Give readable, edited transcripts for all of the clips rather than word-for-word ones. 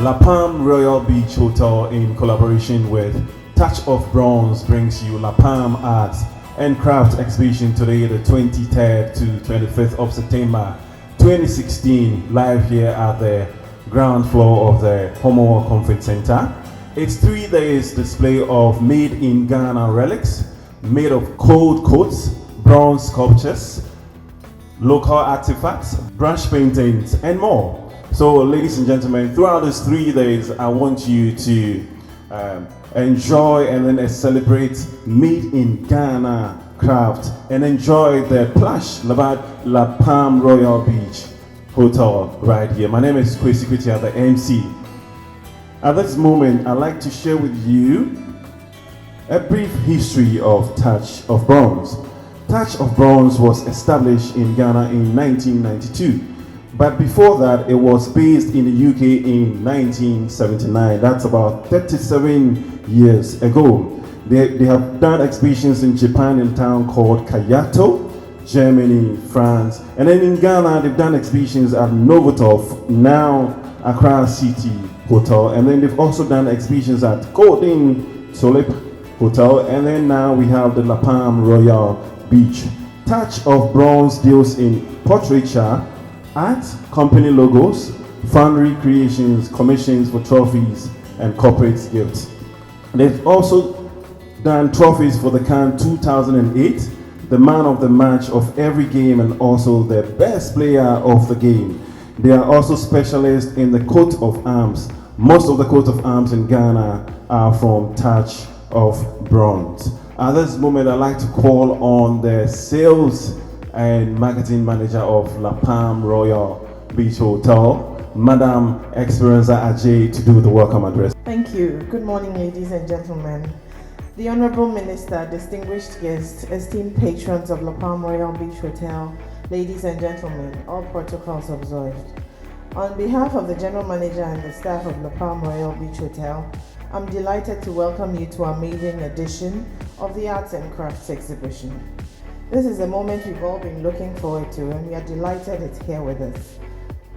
La Palm Royal Beach Hotel, in collaboration with Touch of Bronze, brings you La Palm Arts and Crafts Exhibition today, the 23rd to 25th of September 2016, live here at the ground floor of the Homo Conference Center. It's 3 days display of made in Ghana relics, made of cold coats, bronze sculptures, local artifacts, brush paintings, and more. So, ladies and gentlemen, throughout these 3 days, I want you to enjoy and then celebrate made in Ghana craft and enjoy the plush about La Palm Royal Beach Hotel right here. My name is Kwesi Kwitia, the MC. At this moment, I'd like to share with you a brief history of Touch of Bronze. Touch of Bronze was established in Ghana in 1992. But before that, it was based in the UK in 1979. That's about 37 years ago. They have done exhibitions in Japan in a town called Kyoto, Germany, France. And then in Ghana, they've done exhibitions at Novotel, now Accra City Hotel. And then they've also done exhibitions at Golden Tulip Hotel. And then now we have the La Palm Royal Beach. Touch of Bronze deals in portraiture, art, company logos, fund recreations, commissions for trophies, and corporate gifts. They've also done trophies for the CAN 2008, the man of the match of every game, and also the best player of the game. They are also specialists in the coat of arms. Most of the coat of arms in Ghana are from Touch of Bronze. At this moment, I'd like to call on the sales and marketing manager of La Palm Royal Beach Hotel, Madam Experienza Ajay, to do the welcome address. Thank you. Good morning, ladies and gentlemen. The Honorable Minister, distinguished guests, esteemed patrons of La Palm Royal Beach Hotel, ladies and gentlemen, all protocols observed. On behalf of the General Manager and the staff of La Palm Royal Beach Hotel, I'm delighted to welcome you to our maiden edition of the Arts and Crafts Exhibition. This is a moment we've all been looking forward to, and we are delighted it's here with us.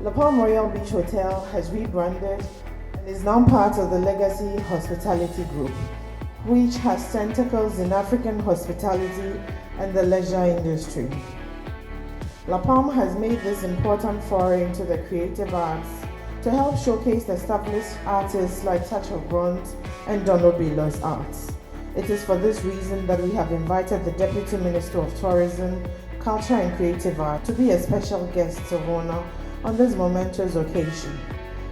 La Palm Royal Beach Hotel has rebranded and is now part of the Legacy Hospitality Group, which has tentacles in African hospitality and the leisure industry. La Palm has made this important foray into the creative arts to help showcase established artists like Touch of Bronze and Donald Bilos Arts. It is for this reason that we have invited the Deputy Minister of Tourism, Culture and Creative Art to be a special guest of honor on this momentous occasion.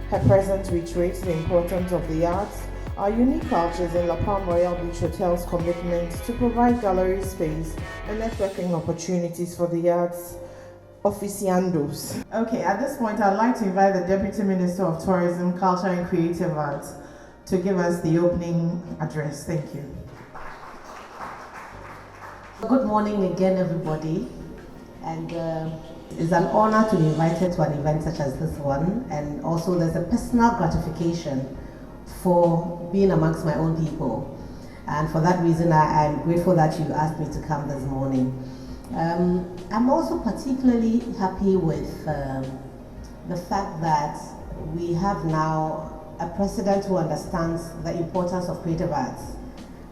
Her presence reiterates the importance of the arts, our unique cultures, and La Palm Royal Beach Hotel's commitment to provide gallery space and networking opportunities for the arts aficionados. Okay, at this point, I'd like to invite the Deputy Minister of Tourism, Culture and Creative Arts to give us the opening address. Thank you. Good morning again, everybody, and it's an honor to be invited to an event such as this one, and also there's a personal gratification for being amongst my own people, and for that reason I'm grateful that you asked me to come this morning. I'm also particularly happy with the fact that we have now a president who understands the importance of creative arts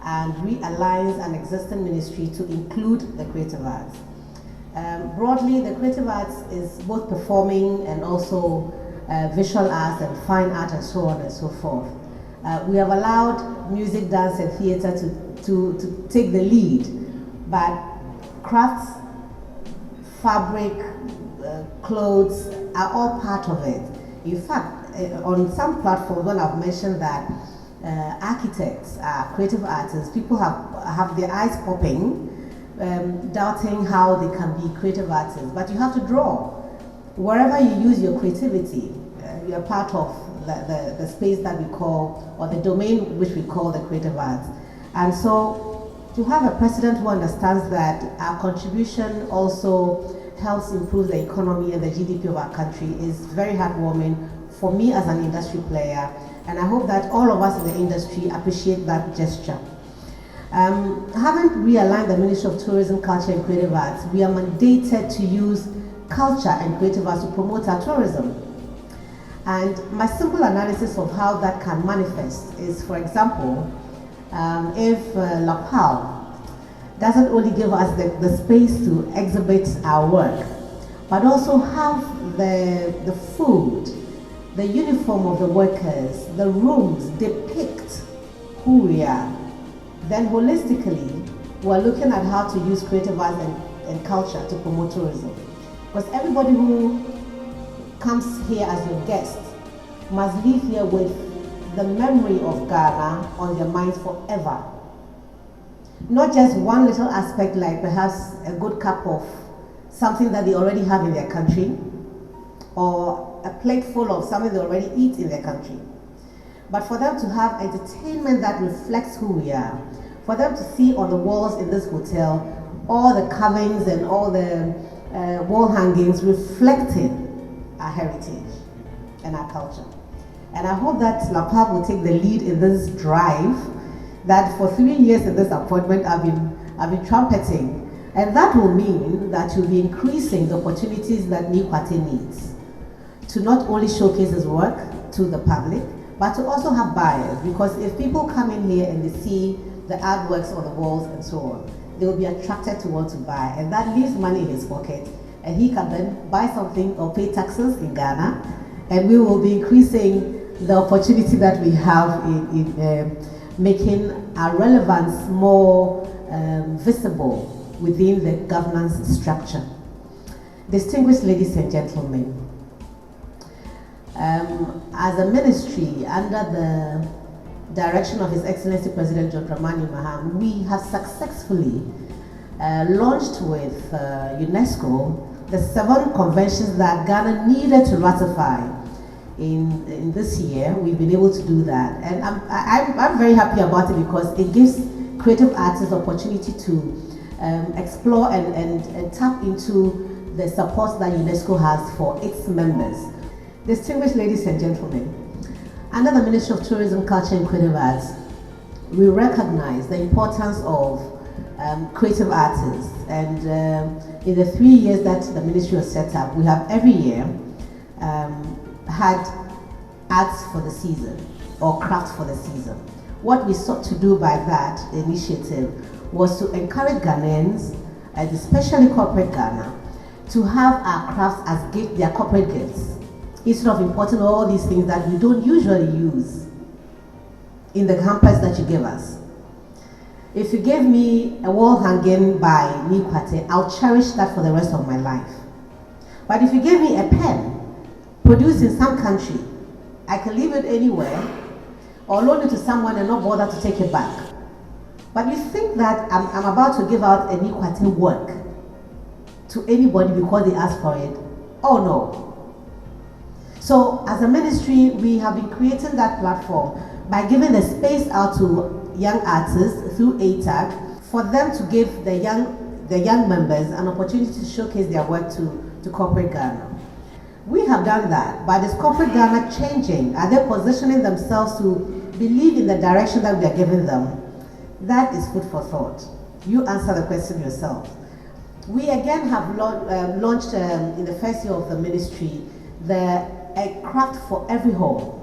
and realigns an existing ministry to include the creative arts. Broadly, the creative arts is both performing and also visual arts and fine art and so on and so forth. We have allowed music, dance and theatre to take the lead, but crafts, fabric, clothes are all part of it. In fact, on some platforms, when I've mentioned that architects are creative artists, people have their eyes popping, doubting how they can be creative artists. But you have to draw. Wherever you use your creativity, you're part of the space that we call, or the domain which we call the creative arts. And so to have a president who understands that our contribution also helps improve the economy and the GDP of our country is very heartwarming for me as an industry player, and I hope that all of us in the industry appreciate that gesture. Having realigned the Ministry of Tourism, Culture and Creative Arts, we are mandated to use culture and creative arts to promote our tourism. And my simple analysis of how that can manifest is, for example, if LAPAL doesn't only give us the space to exhibit our work, but also have the food, the uniform of the workers, the rooms depict who we are, then holistically, we're looking at how to use creative arts and culture to promote tourism. Because everybody who comes here as your guest must leave here with the memory of Ghana on their minds forever. Not just one little aspect, like perhaps a good cup of something that they already have in their country, or a plate full of something they already eat in their country. But for them to have entertainment that reflects who we are, for them to see on the walls in this hotel all the carvings and all the wall hangings reflecting our heritage and our culture. And I hope that LAPAL will take the lead in this drive that for 3 years in this appointment I've been trumpeting. And that will mean that you'll be increasing the opportunities that Nikwate needs to not only showcase his work to the public, but to also have buyers. Because if people come in here and they see the artworks on the walls and so on, they will be attracted to want to buy. And that leaves money in his pocket, and he can then buy something or pay taxes in Ghana, and we will be increasing the opportunity that we have in making our relevance more visible within the governance structure. Distinguished ladies and gentlemen, as a ministry under the direction of His Excellency President John Dramani Mahama, we have successfully launched with UNESCO the 7 conventions that Ghana needed to ratify in this year. We've been able to do that, and I'm very happy about it because it gives creative artists the opportunity to explore and tap into the support that UNESCO has for its members. Distinguished ladies and gentlemen, under the Ministry of Tourism, Culture and Creative Arts, we recognize the importance of creative artists, and in the 3 years that the ministry was set up, we have every year had arts for the season or crafts for the season. What we sought to do by that initiative was to encourage Ghanaians, and especially corporate Ghana, to have our crafts as their corporate gifts, instead of importing all these things that we don't usually use in the hampers that you give us. If you gave me a wall hanging by Nikwate, I'll cherish that for the rest of my life. But if you gave me a pen produced in some country, I can leave it anywhere or loan it to someone and not bother to take it back. But you think that I'm about to give out a Nikwate work to anybody because they ask for it? Oh no. So as a ministry, we have been creating that platform by giving the space out to young artists through ATAG for them to give the young members an opportunity to showcase their work to corporate Ghana. We have done that, but is corporate Ghana changing? Are they positioning themselves to believe in the direction that we are giving them? That is food for thought. You answer the question yourself. We again have launched in the first year of the ministry a craft for every home.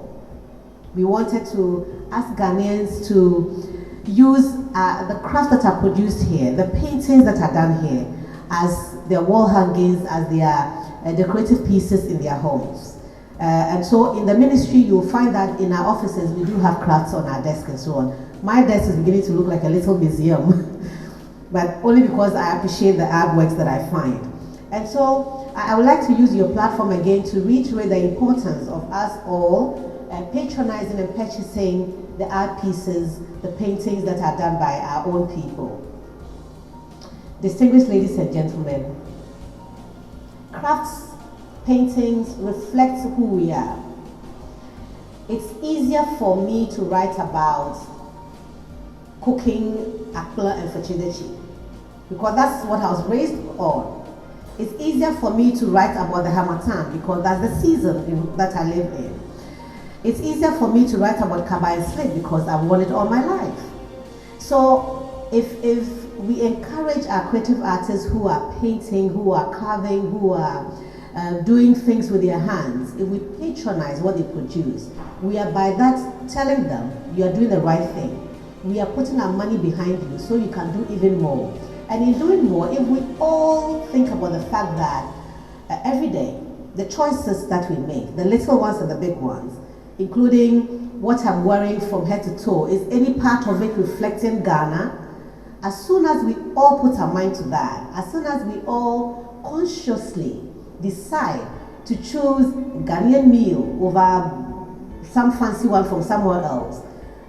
We wanted to ask Ghanaians to use the crafts that are produced here, the paintings that are done here, as their wall hangings, as their decorative pieces in their homes. And so in the ministry, you'll find that in our offices, we do have crafts on our desk and so on. My desk is beginning to look like a little museum, but only because I appreciate the artworks that I find. And so I would like to use your platform again to reiterate the importance of us all patronizing and purchasing the art pieces, the paintings that are done by our own people. Distinguished ladies and gentlemen, crafts, paintings reflect who we are. It's easier for me to write about cooking akpla and fetchidechi because that's what I was raised on. It's easier for me to write about the Harmattan because that's the season that I live in. It's easier for me to write about Kaba and Slate because I've worn it all my life. So if we encourage our creative artists who are painting, who are carving, who are doing things with their hands, if we patronize what they produce, we are by that telling them you are doing the right thing. We are putting our money behind you so you can do even more. And in doing more, if we all think about the fact that every day, the choices that we make, the little ones and the big ones, including what I'm wearing from head to toe, is any part of it reflecting Ghana? As soon as we all put our mind to that, as soon as we all consciously decide to choose Ghanaian meal over some fancy one from somewhere else,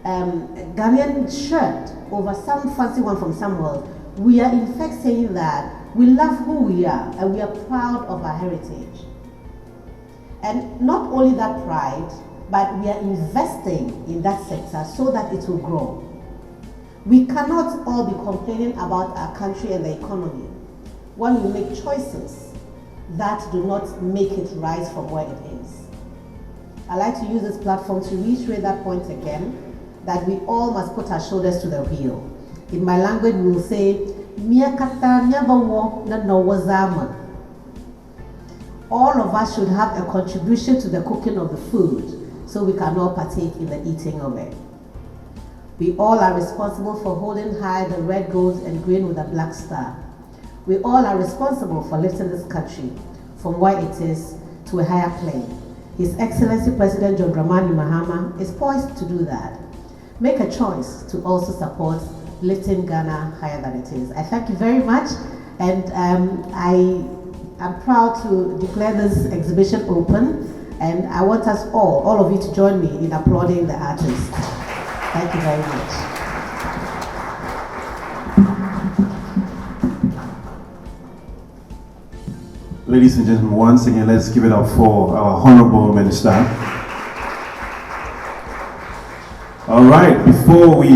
Ghanaian shirt over some fancy one from somewhere else, we are in fact saying that we love who we are and we are proud of our heritage. And not only that pride, but we are investing in that sector so that it will grow. We cannot all be complaining about our country and the economy when we make choices that do not make it rise from where it is. I'd like to use this platform to reiterate that point again, that we all must put our shoulders to the wheel. In my language, we will say, all of us should have a contribution to the cooking of the food so we can all partake in the eating of it. We all are responsible for holding high the red, gold, and green with a black star. We all are responsible for lifting this country from where it is to a higher plane. His Excellency President John Dramani Mahama is poised to do that. Make a choice to also support lifting Ghana higher than it is. I thank you very much, and I am proud to declare this exhibition open, and I want us all of you to join me in applauding the artists. Thank you very much. Ladies and gentlemen, once again, let's give it up for our Honorable Minister. All right, before we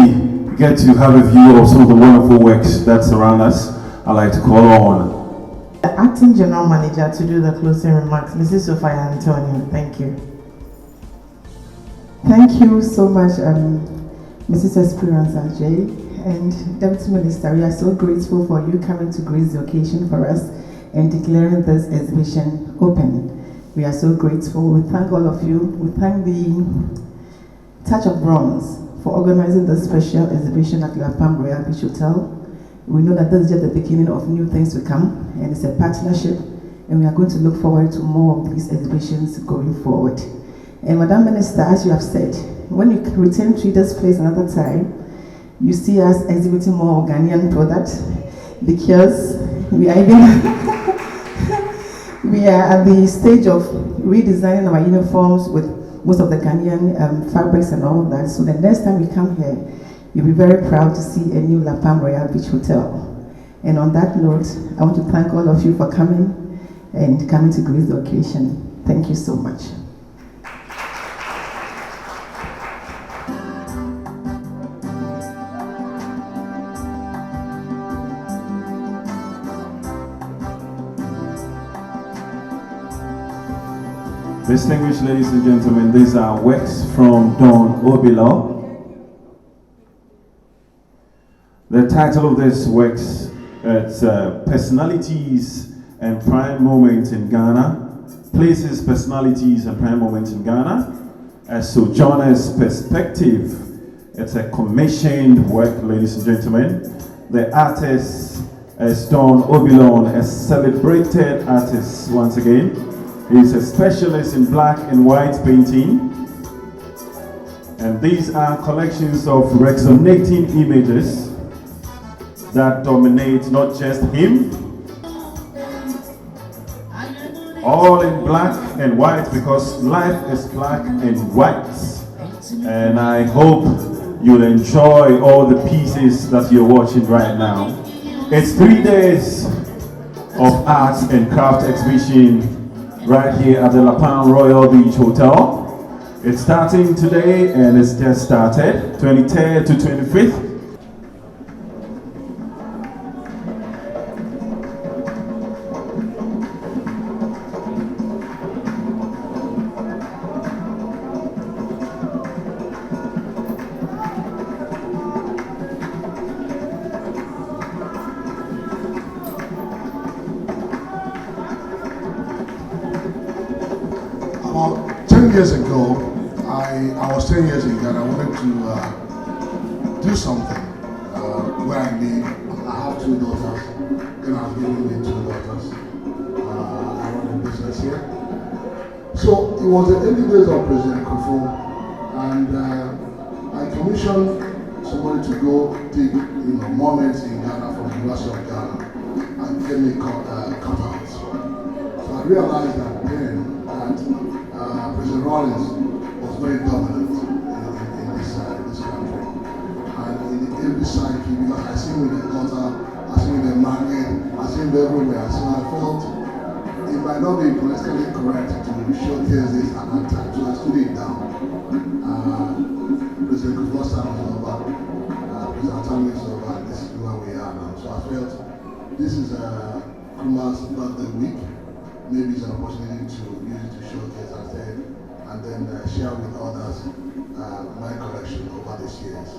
get to have a view of some of the wonderful works that surround us, I'd like to call on the Acting General Manager to do the closing remarks, Mrs. Sophia Antonio. Thank you. Thank you so much, Mrs. Esperance Ajay and Deputy Minister. We are so grateful for you coming to grace the occasion for us and declaring this exhibition open. We are so grateful. We thank all of you. We thank the Touch of Bronze for organizing this special exhibition at La Palm Royal Beach Hotel. We know that this is just the beginning of new things to come, and it's a partnership, and we are going to look forward to more of these exhibitions going forward. And Madam Minister, as you have said, when you return to this place another time, you see us exhibiting more Ghanaian products, because we are even we are at the stage of redesigning our uniforms with most of the Ghanaian fabrics and all of that. So the next time you come here, you'll be very proud to see a new La Palm Royal Beach Hotel. And on that note, I want to thank all of you for coming and coming to grace the occasion. Thank you so much. Distinguished ladies and gentlemen, these are works from Don Obilo. The title of this works is Personalities and Prime Moments in Ghana. Places, Personalities and Prime Moments in Ghana. As Sojourner's Perspective. It's a commissioned work, ladies and gentlemen. The artist is Don Obilon, a celebrated artist once again. He's a specialist in black and white painting. And these are collections of resonating images that dominate not just him, all in black and white, because life is black and white. And I hope you'll enjoy all the pieces that you're watching right now. It's 3 days of arts and craft exhibition right here at the La Palm Royal Beach Hotel. It's starting today and it's just started, 23rd to 25th. About 10 years ago, I was 10 years in Ghana. I wanted to do something where I live. I have 2 daughters. Ghana has given me 2 daughters. I run a business here. So it was the early days of President Kufuor, and I commissioned somebody to go dig, monuments in Ghana from the University of Ghana and get me cutouts. So I realized that then that President Rawlings was very dominant in this country. And in every psyche, because I see him in the gutter, I see him in the market, I see him everywhere. So I felt it might not be politically correct to showcase this at that time. So I stood it down. President Kufuor was over, President Atami is over, and this is where we are now. So I felt this is Nkrumah's birthday week. Maybe it's an opportunity to use it to showcase and then share with others my collection over these years.